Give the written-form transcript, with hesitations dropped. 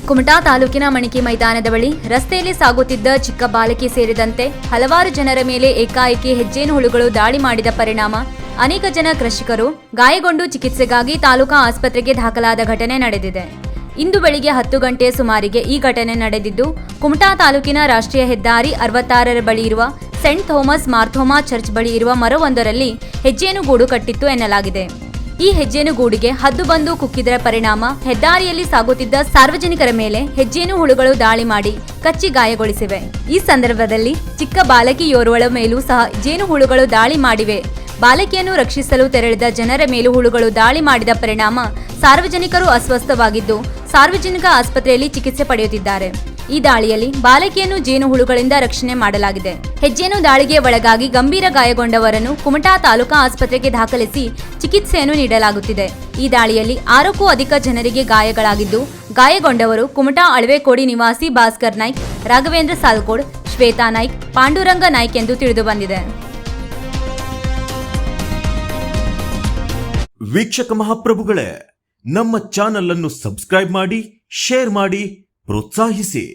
ಕುಮಟಾ ತಾಲೂಕಿನ ಮಣಿಕೆ ಮೈದಾನದ ಬಳಿ ರಸ್ತೆಯಲ್ಲಿ ಸಾಗುತ್ತಿದ್ದ ಚಿಕ್ಕ ಬಾಲಕಿ ಸೇರಿದಂತೆ ಹಲವಾರು ಜನರ ಮೇಲೆ ಏಕಾಏಕಿ ಹೆಜ್ಜೇನು ಹುಳುಗಳು ದಾಳಿ ಮಾಡಿದ ಪರಿಣಾಮ ಅನೇಕ ಜನ ಕೃಷಿಕರು ಗಾಯಗೊಂಡು ಚಿಕಿತ್ಸೆಗಾಗಿ ತಾಲೂಕಾ ಆಸ್ಪತ್ರೆಗೆ ದಾಖಲಾದ ಘಟನೆ ನಡೆದಿದೆ. ಇಂದು ಬೆಳಿಗ್ಗೆ 10 ಗಂಟೆಯ ಸುಮಾರಿಗೆ ಈ ಘಟನೆ ನಡೆದಿದ್ದು, ಕುಮಟಾ ತಾಲೂಕಿನ ರಾಷ್ಟ್ರೀಯ ಹೆದ್ದಾರಿ 66ರ ಬಳಿ ಇರುವ ಸೆಂಟ್ ಥೋಮಸ್ ಮಾರ್ಥೋಮಾ ಚರ್ಚ್ ಬಳಿ ಇರುವ ಮರವೊಂದರಲ್ಲಿ ಹೆಜ್ಜೇನು ಗೂಡು ಕಟ್ಟಿತ್ತು ಎನ್ನಲಾಗಿದೆ. ಈ ಹೆಜ್ಜೇನು ಗೂಡಿಗೆ ಹದ್ದು ಬಂದು ಕುಕ್ಕಿದರ ಪರಿಣಾಮ ಹೆದ್ದಾರಿಯಲ್ಲಿ ಸಾಗುತ್ತಿದ್ದ ಸಾರ್ವಜನಿಕರ ಮೇಲೆ ಹೆಜ್ಜೇನು ಹುಳುಗಳು ದಾಳಿ ಮಾಡಿ ಕಚ್ಚಿ ಗಾಯಗೊಳಿಸಿವೆ. ಈ ಸಂದರ್ಭದಲ್ಲಿ ಚಿಕ್ಕ ಬಾಲಕಿಯೋರ್ವಳ ಮೇಲೂ ಸಹ ಜೇನು ಹುಳುಗಳು ದಾಳಿ ಮಾಡಿವೆ. ಬಾಲಕಿಯನ್ನು ರಕ್ಷಿಸಲು ತೆರಳಿದ ಜನರ ಮೇಲೂ ಹುಳುಗಳು ದಾಳಿ ಮಾಡಿದ ಪರಿಣಾಮ ಸಾರ್ವಜನಿಕರು ಅಸ್ವಸ್ಥವಾಗಿದ್ದು ಸಾರ್ವಜನಿಕ ಆಸ್ಪತ್ರೆಯಲ್ಲಿ ಚಿಕಿತ್ಸೆ ಪಡೆಯುತ್ತಿದ್ದಾರೆ. ಈ ದಾಳಿಯಲ್ಲಿ ಬಾಲಕಿಯನ್ನು ಜೇನು ಹುಳುಗಳಿಂದ ರಕ್ಷಣೆ ಮಾಡಲಾಗಿದೆ. ಹೆಜ್ಜೇನು ದಾಳಿಗೆ ಒಳಗಾಗಿ ಗಂಭೀರ ಗಾಯಗೊಂಡವರನ್ನು ಕುಮಟಾ ತಾಲೂಕಾ ಆಸ್ಪತ್ರೆಗೆ ದಾಖಲಿಸಿ ಚಿಕಿತ್ಸೆಯನ್ನು ನೀಡಲಾಗುತ್ತಿದೆ. ಈ ದಾಳಿಯಲ್ಲಿ 6ಕ್ಕೂ ಅಧಿಕ ಜನರಿಗೆ ಗಾಯಗಳಾಗಿದ್ದು, ಗಾಯಗೊಂಡವರು ಕುಮಟಾ ಅಳವೆಕೋಡಿ ನಿವಾಸಿ ಭಾಸ್ಕರ್ ನಾಯ್ಕ್, ರಾಘವೇಂದ್ರ ಸಾಲ್ಕೋಡ್, ಶ್ವೇತಾ ನಾಯ್ಕ್, ಪಾಂಡುರಂಗ ನಾಯ್ಕ್ ಎಂದು ತಿಳಿದುಬಂದಿದೆ. ವೀಕ್ಷಕ ಮಹಾಪ್ರಭುಗಳೇ, ನಮ್ಮ ಚಾನಲ್ ಅನ್ನು ಸಬ್ಸ್ಕ್ರೈಬ್ ಮಾಡಿ, ಶೇರ್ ಮಾಡಿ, ಪ್ರೋತ್ಸಾಹಿಸಿ.